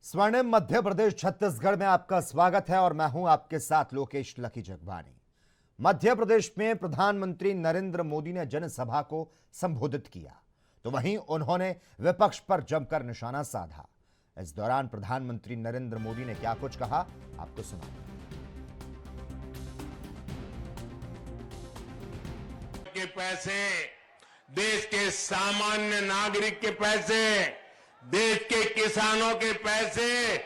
स्वर्णिम मध्य प्रदेश छत्तीसगढ़ में आपका स्वागत है और मैं हूं आपके साथ लोकेश लकी जगबानी। मध्य प्रदेश में प्रधानमंत्री नरेंद्र मोदी ने जनसभा को संबोधित किया तो वहीं उन्होंने विपक्ष पर जमकर निशाना साधा। इस दौरान प्रधानमंत्री नरेंद्र मोदी ने क्या कुछ कहा, आपको सुनाऊं। के पैसे, देश के सामान्य नागरिक के पैसे, देश के किसानों के पैसे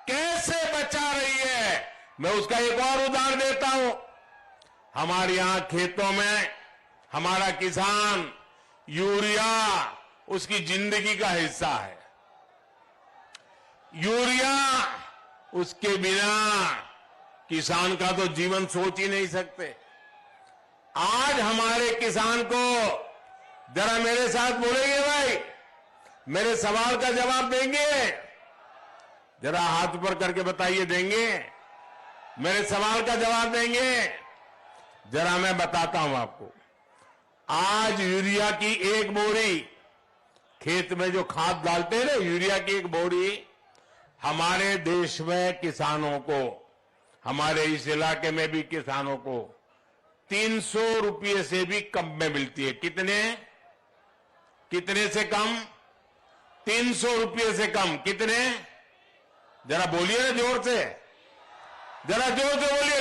कैसे बचा रही है, मैं उसका एक और उदाहरण देता हूं। हमारे यहां खेतों में हमारा किसान यूरिया उसकी जिंदगी का हिस्सा है। यूरिया उसके बिना किसान का तो जीवन सोच ही नहीं सकते। आज हमारे किसान को जरा मेरे साथ बोलेंगे भाई, मेरे सवाल का जवाब देंगे? जरा हाथ ऊपर करके बताइए, देंगे? मेरे सवाल का जवाब देंगे? जरा मैं बताता हूं आपको। आज यूरिया की एक बोरी, खेत में जो खाद डालते हैं ना, यूरिया की एक बोरी हमारे देश में किसानों को, हमारे इस इलाके में भी किसानों को 300 रुपये से भी कम में मिलती है। कितने से कम? 300 रुपये से कम। कितने? जरा बोलिए ना जोर से, जरा जोर से बोलिए।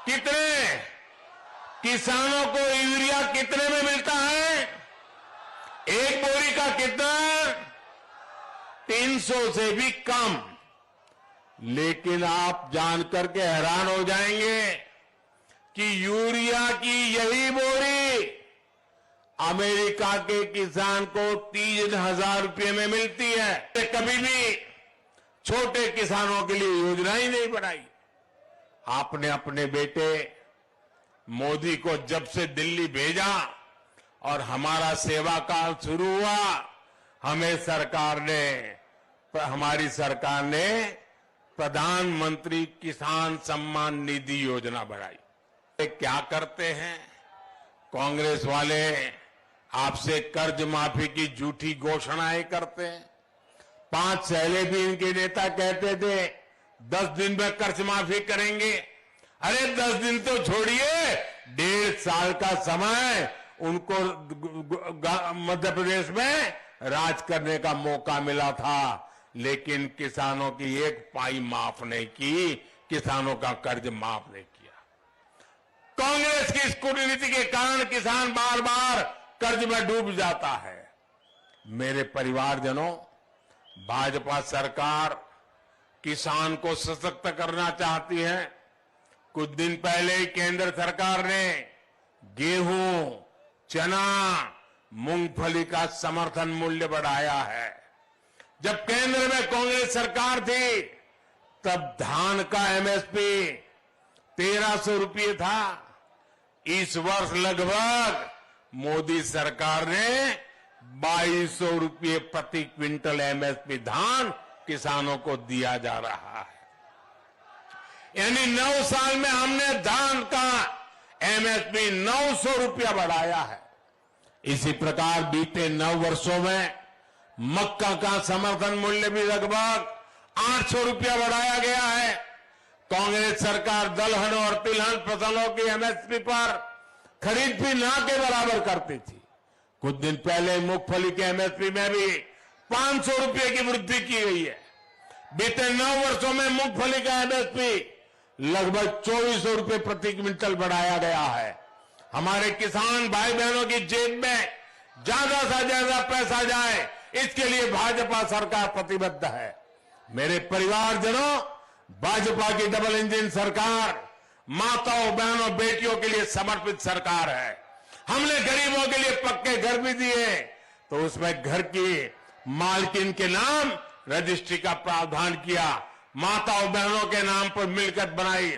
कितने किसानों को यूरिया कितने में मिलता है? एक बोरी का कितना? 300 से भी कम। लेकिन आप जानकर के हैरान हो जाएंगे कि यूरिया की यही बोरी अमेरिका के किसान को 3000 रुपये में मिलती है। कभी भी छोटे किसानों के लिए योजना ही नहीं बनाई। आपने अपने बेटे मोदी को जब से दिल्ली भेजा और हमारा सेवा काल शुरू हुआ, हमारी सरकार ने प्रधानमंत्री किसान सम्मान निधि योजना बनाई। क्या करते हैं कांग्रेस वाले? आपसे कर्ज माफी की झूठी घोषणाएं करते हैं। 5 पहले भी इनके नेता कहते थे 10 दिन में कर्ज माफी करेंगे। अरे 10 दिन तो छोड़िए, 1.5 साल का समय उनको मध्य प्रदेश में राज करने का मौका मिला था, लेकिन किसानों की एक पाई माफ नहीं की, किसानों का कर्ज माफ नहीं किया। कांग्रेस की इस कूटनीति के कारण किसान बार बार कर्ज में डूब जाता है। मेरे परिवारजनों, भाजपा सरकार किसान को सशक्त करना चाहती है। कुछ दिन पहले ही केंद्र सरकार ने गेहूं, चना, मूंगफली का समर्थन मूल्य बढ़ाया है। जब केंद्र में कांग्रेस सरकार थी तब धान का एमएसपी 1300 रुपये था। इस वर्ष लगभग मोदी सरकार ने 2200 रुपये प्रति क्विंटल एमएसपी धान किसानों को दिया जा रहा है। यानी 9 साल में हमने धान का एमएसपी 900 रुपया बढ़ाया है। इसी प्रकार बीते 9 वर्षों में मक्का का समर्थन मूल्य भी लगभग 800 रुपया बढ़ाया गया है। कांग्रेस सरकार दलहन और तिलहन फसलों की एमएसपी पर खरीद भी ना के बराबर करती थी। कुछ दिन पहले मूंगफली के एमएसपी में भी 500 रुपये की वृद्धि की गई है। बीते 9 वर्षों में मूंगफली का एमएसपी लगभग 2400 रुपये प्रति क्विंटल बढ़ाया गया है। हमारे किसान भाई बहनों की जेब में ज्यादा से ज्यादा पैसा जाए, इसके लिए भाजपा सरकार प्रतिबद्ध है। मेरे परिवारजनों, भाजपा की डबल इंजन सरकार माताओं, बहनों, बेटियों के लिए समर्पित सरकार है। हमने गरीबों के लिए पक्के घर भी दिए, तो उसमें घर की मालकिन के नाम रजिस्ट्री का प्रावधान किया, माताओं बहनों के नाम पर मिलकर बनाई,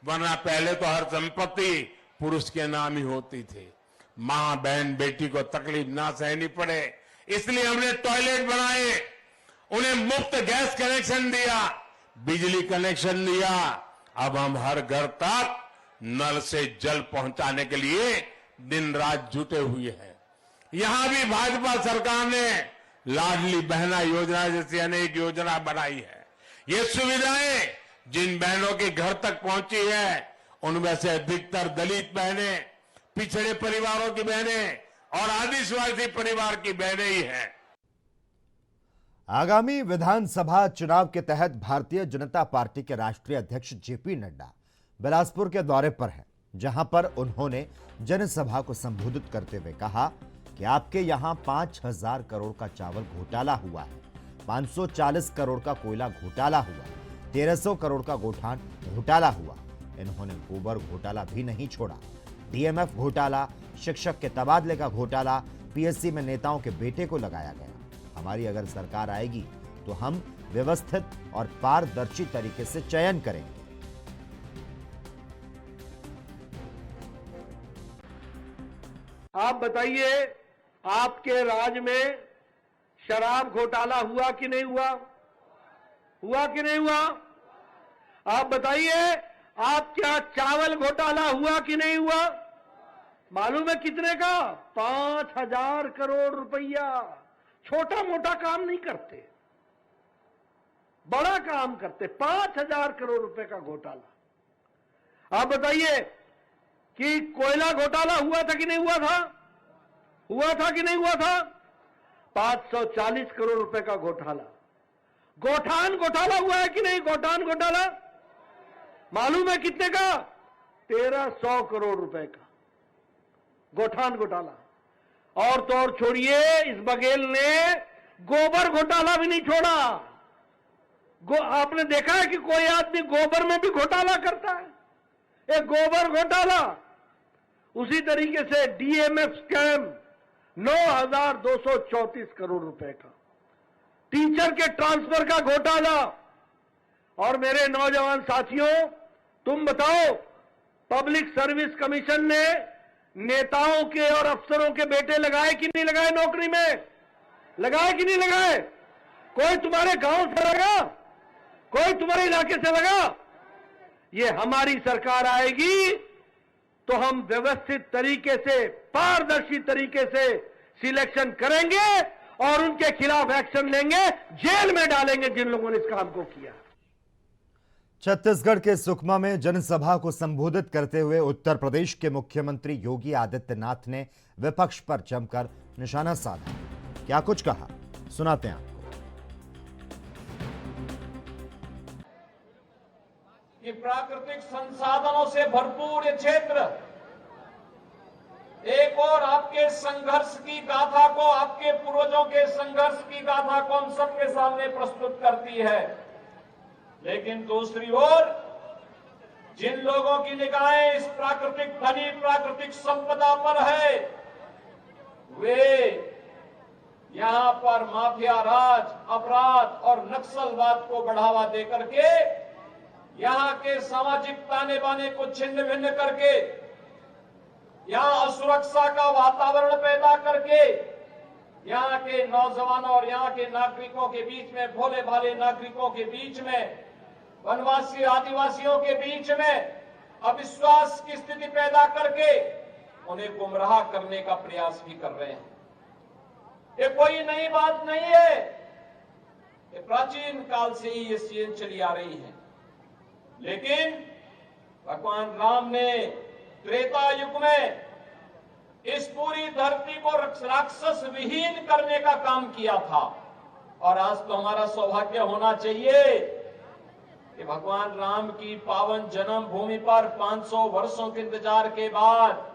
वरना पहले तो हर संपत्ति पुरुष के नाम ही होती थी। मां, बहन, बेटी को तकलीफ ना सहनी पड़े, इसलिए हमने टॉयलेट बनाए, उन्हें मुफ्त गैस कनेक्शन दिया, बिजली कनेक्शन दिया। अब हम हर घर तक नल से जल पहुंचाने के लिए दिन रात जुटे हुए हैं। यहां भी भाजपा सरकार ने लाडली बहना योजना जैसी अनेक योजना बनाई है। ये सुविधाएं जिन बहनों के घर तक पहुंची है, उनमें से अधिकतर दलित बहनें, पिछड़े परिवारों की बहनें और आदिवासी परिवार की बहनें ही हैं। आगामी विधानसभा चुनाव के तहत भारतीय जनता पार्टी के राष्ट्रीय अध्यक्ष जेपी नड्डा बिलासपुर के दौरे पर हैं, जहां पर उन्होंने जनसभा को संबोधित करते हुए कहा कि आपके यहां 5,000 करोड़ का चावल घोटाला हुआ है, 540 करोड़ का कोयला घोटाला हुआ, 1,300 करोड़ का गोठान घोटाला हुआ। इन्होंने गोबर घोटाला भी नहीं छोड़ा। डीएमएफ घोटाला, शिक्षक के तबादले का घोटाला, पीएससी में नेताओं के बेटे को लगाया गया। हमारी अगर सरकार आएगी तो हम व्यवस्थित और पारदर्शी तरीके से चयन करेंगे। आप बताइए, आपके राज में शराब घोटाला हुआ कि नहीं हुआ? हुआ कि नहीं हुआ? आप बताइए, आपके यहाँ चावल घोटाला हुआ कि नहीं हुआ? मालूम है कितने का? 5,000 करोड़ रुपया। छोटा मोटा काम नहीं करते, बड़ा काम करते। 5,000 करोड़ रुपए का घोटाला। आप बताइए कि कोयला घोटाला हुआ था कि नहीं हुआ था? हुआ था कि नहीं हुआ था? 540 करोड़ रुपए का घोटाला। गोठान घोटाला हुआ है कि नहीं? गोठान घोटाला मालूम है कितने का? 1,300 करोड़ रुपए का गोठान घोटाला। और तो और छोड़िए, इस बघेल ने गोबर घोटाला भी नहीं छोड़ा। आपने देखा है कि कोई आदमी गोबर में भी घोटाला करता है? एक गोबर घोटाला। उसी तरीके से डीएमएफ स्कैम 9,234 करोड़ रुपए का। टीचर के ट्रांसफर का घोटाला। और मेरे नौजवान साथियों, तुम बताओ, पब्लिक सर्विस कमीशन ने नेताओं के और अफसरों के बेटे लगाए कि नहीं लगाए? नौकरी में लगाए कि नहीं लगाए? कोई तुम्हारे गांव से लगा? कोई तुम्हारे इलाके से लगा? ये हमारी सरकार आएगी तो हम व्यवस्थित तरीके से, पारदर्शी तरीके से सिलेक्शन करेंगे और उनके खिलाफ एक्शन लेंगे, जेल में डालेंगे जिन लोगों ने इस काम को किया। छत्तीसगढ़ के सुकमा में जनसभा को संबोधित करते हुए उत्तर प्रदेश के मुख्यमंत्री योगी आदित्यनाथ ने विपक्ष पर जमकर निशाना साधा। क्या कुछ कहा, सुनाते हैं आपको। कि प्राकृतिक संसाधनों से भरपूर ये क्षेत्र एक और आपके संघर्ष की गाथा को, आपके पूर्वजों के संघर्ष की गाथा को हम सबके सामने प्रस्तुत करती है। लेकिन दूसरी ओर जिन लोगों की निगाहें इस प्राकृतिक धनी, प्राकृतिक संपदा पर है, वे यहां पर माफिया राज, अपराध और नक्सलवाद को बढ़ावा देकर के, यहां के सामाजिक ताने बाने को छिन्न भिन्न करके, यहां असुरक्षा का वातावरण पैदा करके, यहां के नौजवानों और यहां के नागरिकों के बीच में, भोले भाले नागरिकों के बीच में, वनवासी आदिवासियों के बीच में अविश्वास की स्थिति पैदा करके उन्हें गुमराह करने का प्रयास भी कर रहे हैं। ये कोई नई बात नहीं है, ये प्राचीन काल से ही ये चीजें चली आ रही है। लेकिन भगवान राम ने त्रेता युग में इस पूरी धरती को राक्षस विहीन करने का काम किया था। और आज तो हमारा सौभाग्य होना चाहिए कि भगवान राम की पावन जन्मभूमि पर 500 वर्षों के इंतजार के बाद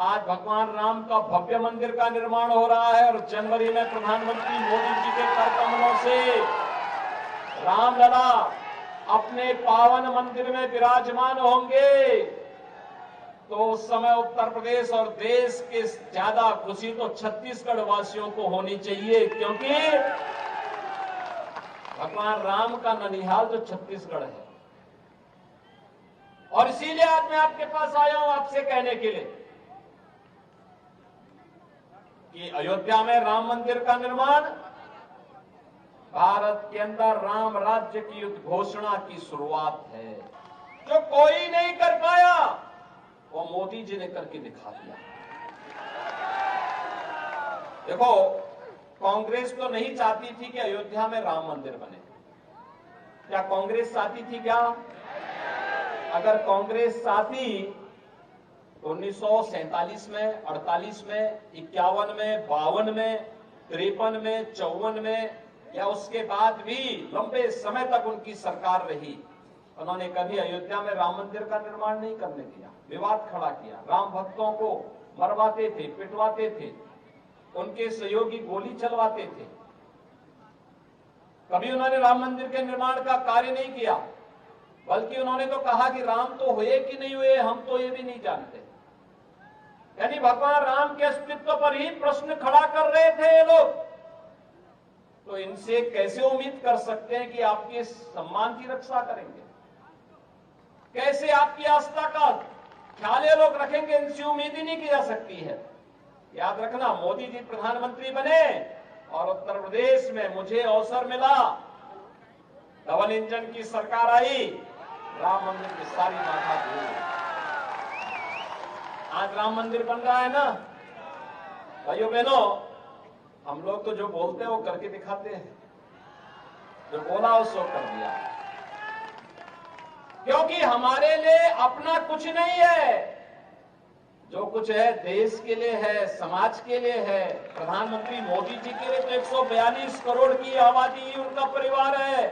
आज भगवान राम का भव्य मंदिर का निर्माण हो रहा है। और जनवरी में प्रधानमंत्री मोदी जी के कर कमलों से रामलला अपने पावन मंदिर में विराजमान होंगे। तो उस समय उत्तर प्रदेश और देश के ज्यादा खुशी तो छत्तीसगढ़ वासियों को होनी चाहिए, क्योंकि भगवान राम का ननिहाल जो छत्तीसगढ़ है। और इसीलिए आज मैं आपके पास आया हूं आपसे कहने के लिए कि अयोध्या में राम मंदिर का निर्माण भारत के अंदर राम राज्य की उद्घोषणा की शुरुआत है। जो कोई नहीं कर पाया वो मोदी जी ने करके दिखा दिया। देखो, कांग्रेस तो नहीं चाहती थी कि अयोध्या में राम मंदिर बने। क्या कांग्रेस चाहती थी क्या? अगर कांग्रेस चाहती तो 1947 में, 48 में, 51 में, 52 में, 53 में, 54 में या उसके बाद भी लंबे समय तक उनकी सरकार रही, उन्होंने कभी अयोध्या में राम मंदिर का निर्माण नहीं करने दिया। विवाद खड़ा किया, राम भक्तों को मरवाते थे, पिटवाते थे, उनके सहयोगी गोली चलवाते थे। कभी उन्होंने राम मंदिर के निर्माण का कार्य नहीं किया, बल्कि उन्होंने तो कहा कि राम तो हुए कि नहीं हुए हम तो ये भी नहीं जानते। यानी भगवान राम के अस्तित्व पर ही प्रश्न खड़ा कर रहे थे ये लोग। तो इनसे कैसे उम्मीद कर सकते हैं कि आपके सम्मान की रक्षा करेंगे? कैसे आपकी आस्था का ख्याल ये लोग रखेंगे? इनसे उम्मीद ही नहीं की जा सकती है। याद रखना, मोदी जी प्रधानमंत्री बने और उत्तर प्रदेश में मुझे अवसर मिला, डबल इंजन की सरकार आई, राम मंदिर की सारी बाधा दूर। आज राम मंदिर बन रहा है ना भाइयों बहनों, हम लोग तो जो बोलते हैं वो करके दिखाते हैं, जो बोला वो सो कर दिया। क्योंकि हमारे लिए अपना कुछ नहीं है, जो कुछ है देश के लिए है, समाज के लिए है। प्रधानमंत्री मोदी जी के लिए तो 142 करोड़ की आबादी उनका परिवार है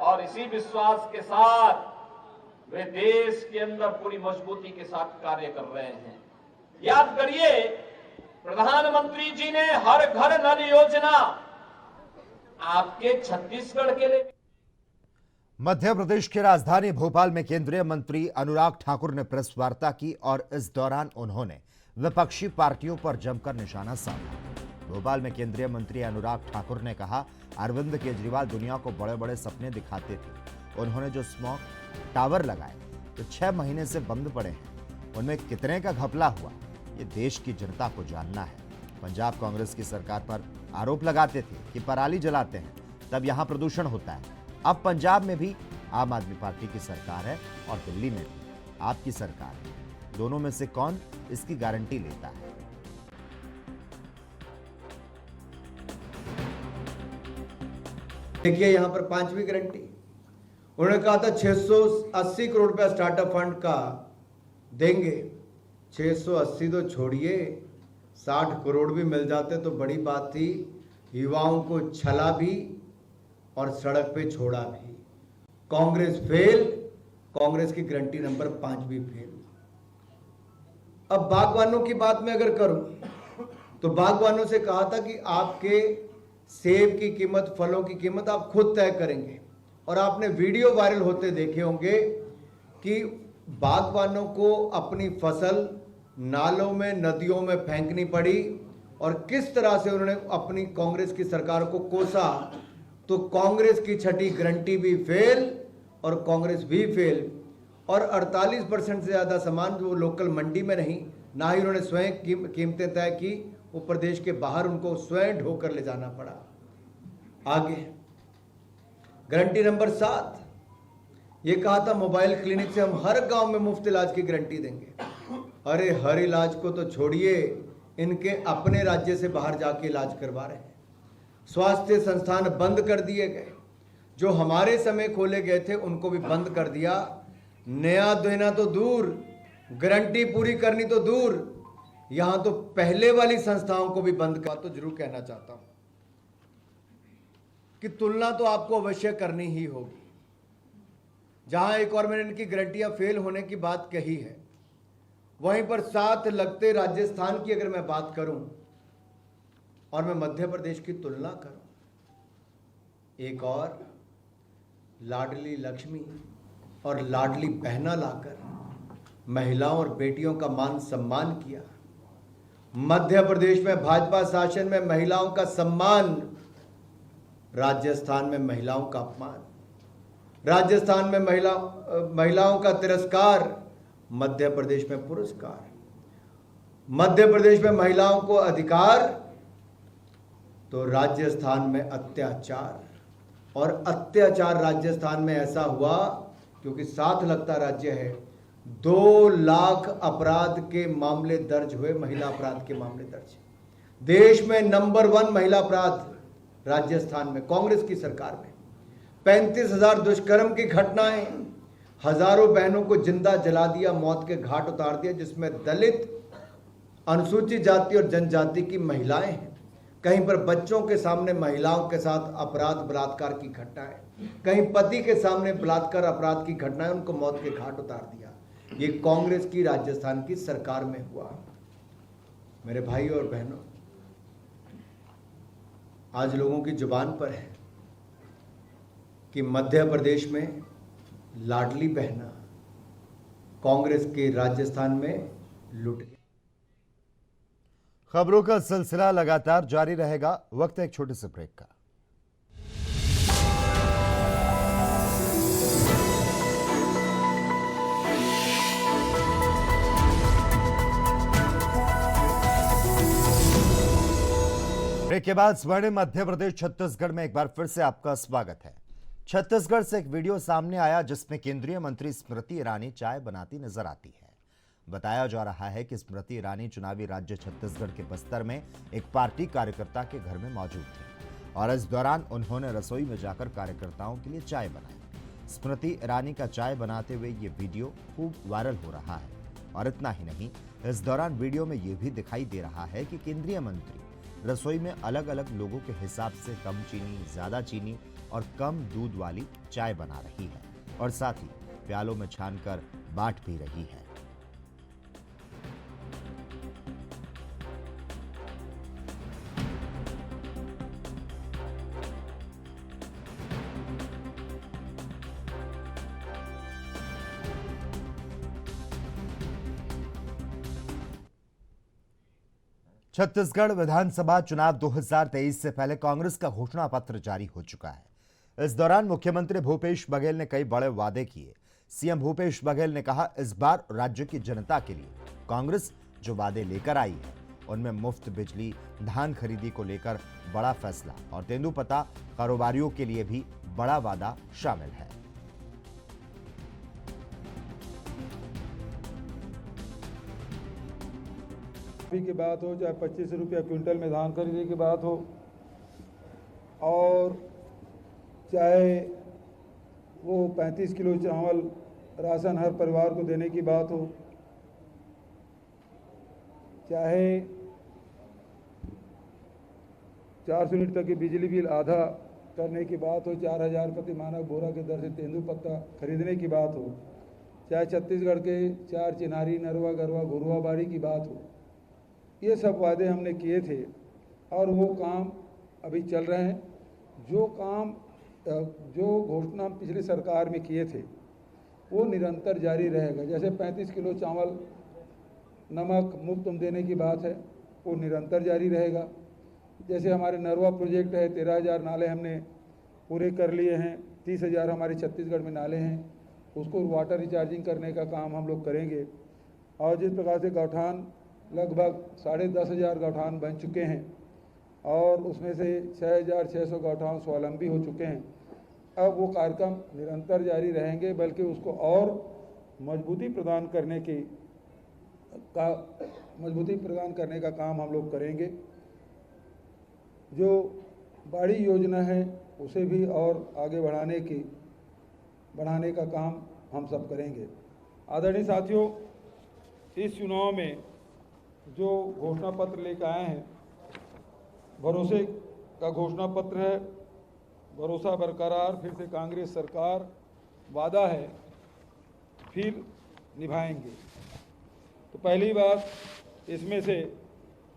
और इसी विश्वास के साथ वे देश के अंदर पूरी मजबूती के साथ कार्य कर रहे हैं। याद करिए, प्रधानमंत्री जी ने हर घर नल योजना आपके छत्तीसगढ़ के लिए। मध्य प्रदेश की राजधानी भोपाल में केंद्रीय मंत्री अनुराग ठाकुर ने प्रेस वार्ता की और इस दौरान उन्होंने विपक्षी पार्टियों पर जमकर निशाना साधा। भोपाल में केंद्रीय मंत्री अनुराग ठाकुर ने कहा, अरविंद केजरीवाल दुनिया को बड़े बड़े सपने दिखाते थे, उन्होंने जो स्मॉग टावर लगाए तो 6 महीने से बंद पड़े हैं, उनमें कितने का घपला हुआ ये देश की जनता को जानना है। पंजाब कांग्रेस की सरकार पर आरोप लगाते थे कि पराली जलाते हैं तब यहां प्रदूषण होता है। अब पंजाब में भी आम आदमी पार्टी की सरकार है और दिल्ली में भी आपकी सरकार है, दोनों में से कौन इसकी गारंटी लेता है? देखिए यहां पर 5वीं गारंटी उन्होंने कहा था 680 करोड़ रुपया स्टार्टअप फंड का देंगे। 680 तो छोड़िए, 60 करोड़ भी मिल जाते तो बड़ी बात थी। युवाओं को छला भी और सड़क पे छोड़ा भी। कांग्रेस फेल, कांग्रेस की गारंटी नंबर 5 भी फेल। अब बागवानों की बात में अगर करूं तो बागवानों से कहा था कि आपके सेब की कीमत, फलों की कीमत आप खुद तय करेंगे, और आपने वीडियो वायरल होते देखे होंगे कि बागवानों को अपनी फसल नालों में, नदियों में फेंकनी पड़ी और किस तरह से उन्होंने अपनी कांग्रेस की सरकार को कोसा। तो कांग्रेस की छठी गारंटी भी फेल और कांग्रेस भी फेल। और 48% से ज़्यादा सामान जो लोकल मंडी में नहीं, ना ही उन्होंने स्वयं कीमतें तय की, वो प्रदेश के बाहर उनको स्वयं ढोकर ले जाना पड़ा। आगे गारंटी नंबर 7 ये कहा था मोबाइल क्लिनिक से हम हर गांव में मुफ्त इलाज की गारंटी देंगे। अरे हर इलाज को तो छोड़िए, इनके अपने राज्य से बाहर जाके इलाज करवा रहे हैं। स्वास्थ्य संस्थान बंद कर दिए गए, जो हमारे समय खोले गए थे उनको भी बंद कर दिया। नया देना तो दूर, गारंटी पूरी करनी तो दूर, यहां तो पहले वाली संस्थाओं को भी बंद कर। तो जरूर कहना चाहता हूं कि तुलना तो आपको अवश्य करनी ही होगी। जहां एक और मैंने इनकी गारंटियां फेल होने की बात कही है, वहीं पर साथ लगते राजस्थान की अगर मैं बात करूं और मैं मध्य प्रदेश की तुलना करूं, एक और लाडली लक्ष्मी और लाडली बहना लाकर महिलाओं और बेटियों का मान सम्मान किया। मध्य प्रदेश में भाजपा शासन में महिलाओं का सम्मान, राजस्थान में महिलाओं का अपमान। राजस्थान में महिलाओं का तिरस्कार, मध्य प्रदेश में पुरस्कार। मध्य प्रदेश में महिलाओं को अधिकार तो राजस्थान में अत्याचार। और अत्याचार राजस्थान में ऐसा हुआ क्योंकि साथ लगता राज्य है, 2 लाख अपराध के मामले दर्ज हुए, महिला अपराध के मामले दर्ज। देश में नंबर 1 महिला अपराध राजस्थान में कांग्रेस की सरकार में। 35,000 दुष्कर्म की घटनाएं, हजारों बहनों को जिंदा जला दिया, मौत के घाट उतार दिया, जिसमें दलित, अनुसूचित जाति और जनजाति की महिलाएं हैं। कहीं पर बच्चों के सामने महिलाओं के साथ अपराध बलात्कार की घटनाएं, कहीं पति के सामने बलात्कार अपराध की घटनाएं, उनको मौत के घाट उतार दिया। ये कांग्रेस की राजस्थान की सरकार में हुआ। मेरे भाई और बहनों, आज लोगों की जुबान पर है कि मध्य प्रदेश में लाडली बहना कांग्रेस के राजस्थान में लुट गई। खबरों का सिलसिला लगातार जारी रहेगा। वक्त है एक छोटे से ब्रेक का। ब्रेक के बाद स्वर्णिम मध्य प्रदेश छत्तीसगढ़ में एक बार फिर से आपका स्वागत है। छत्तीसगढ़ से एक वीडियो सामने आया जिसमें केंद्रीय मंत्री स्मृति ईरानी चाय बनाती नजर आती है। बताया जा रहा है कि स्मृति ईरानी चुनावी राज्य छत्तीसगढ़ के बस्तर में एक पार्टी कार्यकर्ता के घर में मौजूद थी और इस दौरान उन्होंने रसोई में जाकर कार्यकर्ताओं के लिए चाय बनाई। स्मृति ईरानी का चाय बनाते हुए ये वीडियो खूब वायरल हो रहा है। और इतना ही नहीं, इस दौरान वीडियो में यह भी दिखाई दे रहा है कि केंद्रीय मंत्री रसोई में अलग अलग लोगों के हिसाब से कम चीनी, ज्यादा चीनी और कम दूध वाली चाय बना रही है और साथ ही प्यालों में छानकर बांट भी रही है। छत्तीसगढ़ विधानसभा चुनाव 2023 से पहले कांग्रेस का घोषणा पत्र जारी हो चुका है। इस दौरान मुख्यमंत्री भूपेश बघेल ने कई बड़े वादे किए। सीएम भूपेश बघेल ने कहा, इस बार राज्य की जनता के लिए कांग्रेस जो वादे लेकर आई है उनमें मुफ्त बिजली, धान खरीदी को लेकर बड़ा फैसला और तेंदुपत्ता कारोबारियों के लिए भी बड़ा वादा शामिल है। की बात हो, चाहे 25 रुपया क्विंटल में धान खरीदने की बात हो, और चाहे वो 35 किलो चावल राशन हर परिवार को देने की बात हो, चाहे 400 यूनिट तक की बिजली बिल आधा करने की बात हो, 4,000 प्रति मानक बोरा के दर से तेंदुपत्ता खरीदने की बात हो, चाहे छत्तीसगढ़ के 4 चिनारी, नरवा, गरवा, घुरुआ बाड़ी की बात हो, ये सब वादे हमने किए थे और वो काम अभी चल रहे हैं। जो घोषणा पिछली सरकार में किए थे वो निरंतर जारी रहेगा। जैसे 35 किलो चावल नमक मुफ्त देने की बात है, वो निरंतर जारी रहेगा। जैसे हमारे नरवा प्रोजेक्ट है, 13,000 नाले हमने पूरे कर लिए हैं, 30,000 हमारे छत्तीसगढ़ में नाले हैं, उसको वाटर रिचार्जिंग करने का काम हम लोग करेंगे। और जिस प्रकार से गौठान लगभग 10,500 गौठान बन चुके हैं और उसमें से 6,600 गौठान स्वावलंबी हो चुके हैं। अब वो कार्यक्रम निरंतर जारी रहेंगे, बल्कि उसको और मजबूती प्रदान करने का काम हम लोग करेंगे। जो बड़ी योजना है उसे भी और आगे बढ़ाने का काम हम सब करेंगे। आदरणीय साथियों, इस चुनाव में जो घोषणा पत्र लेकर आए हैं, भरोसे का घोषणा पत्र है। भरोसा बरकरार, फिर से कांग्रेस सरकार, वादा है फिर निभाएंगे। तो पहली बात, इसमें से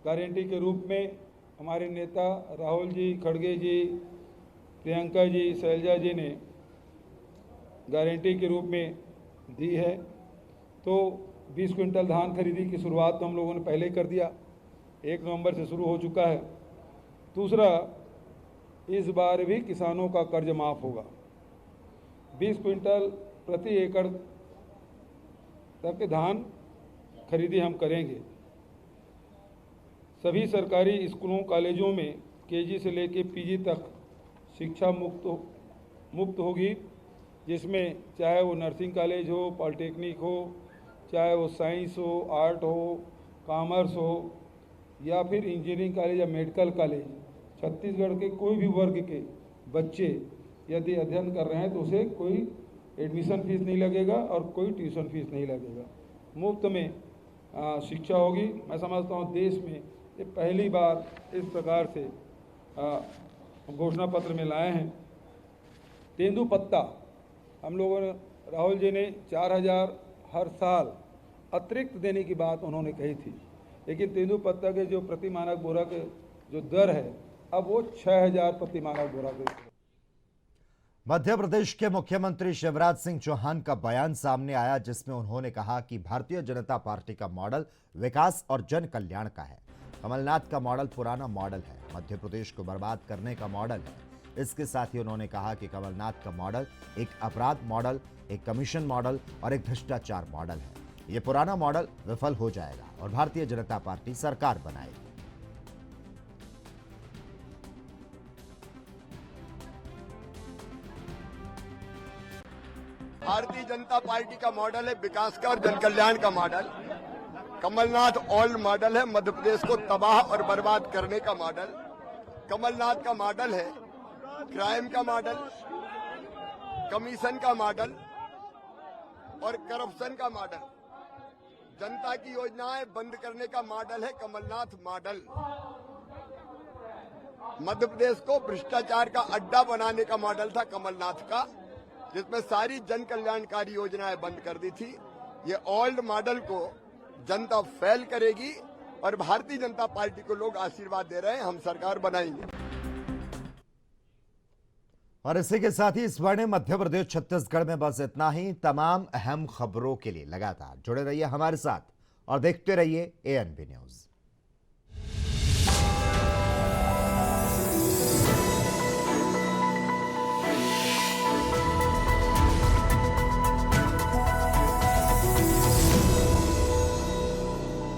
गारंटी के रूप में हमारे नेता राहुल जी, खड़गे जी, प्रियंका जी, शैलजा जी ने गारंटी के रूप में दी है। तो 20 क्विंटल धान खरीदी की शुरुआत तो हम लोगों ने पहले ही कर दिया, 1 नवंबर से शुरू हो चुका है। दूसरा, इस बार भी किसानों का कर्ज माफ होगा। 20 क्विंटल प्रति एकड़ तक धान खरीदी हम करेंगे। सभी सरकारी स्कूलों, कॉलेजों में केजी से लेकर पीजी तक शिक्षा मुफ्त होगी, जिसमें चाहे वो नर्सिंग कॉलेज हो, पॉलिटेक्निक हो, चाहे वो साइंस हो, आर्ट हो, कॉमर्स हो, या फिर इंजीनियरिंग कॉलेज या मेडिकल कॉलेज छत्तीसगढ़ के कोई भी वर्ग के बच्चे यदि अध्ययन कर रहे हैं तो उसे कोई एडमिशन फीस नहीं लगेगा और कोई ट्यूशन फीस नहीं लगेगा, मुफ्त में शिक्षा होगी। मैं समझता हूँ देश में ये पहली बार इस प्रकार से घोषणा पत्र में लाए हैं। तेंदुपत्ता हम लोगों ने, राहुल जी ने 4,000 हर साल अतिरिक्त देने की बात उन्होंने कही थी, लेकिन तेंदुपत्ता के जो प्रति मानक बोरा के जो दर है अब वो 6,000 प्रति मानक बोरा के। मध्य प्रदेश के मुख्यमंत्री शिवराज सिंह चौहान का बयान सामने आया जिसमें उन्होंने कहा कि भारतीय जनता पार्टी का मॉडल विकास और जन कल्याण का है। कमलनाथ का मॉडल पुराना मॉडल है, मध्य प्रदेश को बर्बाद करने का मॉडल है। इसके साथ ही उन्होंने कहा कि कमलनाथ का मॉडल एक अपराध मॉडल, एक कमीशन मॉडल और एक भ्रष्टाचार मॉडल है। ये पुराना मॉडल विफल हो जाएगा और भारतीय जनता पार्टी सरकार बनाएगी। भारतीय जनता पार्टी का मॉडल है विकास का और जन कल्याण का मॉडल। कमलनाथ ओल्ड मॉडल है, मध्य प्रदेश को तबाह और बर्बाद करने का मॉडल। कमलनाथ का मॉडल है क्राइम का मॉडल, कमीशन का मॉडल और करप्शन का मॉडल। जनता की योजनाएं बंद करने का मॉडल है कमलनाथ मॉडल। मध्य प्रदेश को भ्रष्टाचार का अड्डा बनाने का मॉडल था कमलनाथ का, जिसमें सारी जन कल्याणकारी योजनाएं बंद कर दी थी। ये ओल्ड मॉडल को जनता फेल करेगी और भारतीय जनता पार्टी को लोग आशीर्वाद दे रहे हैं, हम सरकार बनाएंगे। और इसी के साथ ही इस बार मध्य प्रदेश छत्तीसगढ़ में बस इतना ही। तमाम अहम खबरों के लिए लगातार जुड़े रहिए हमारे साथ और देखते रहिए ANB न्यूज।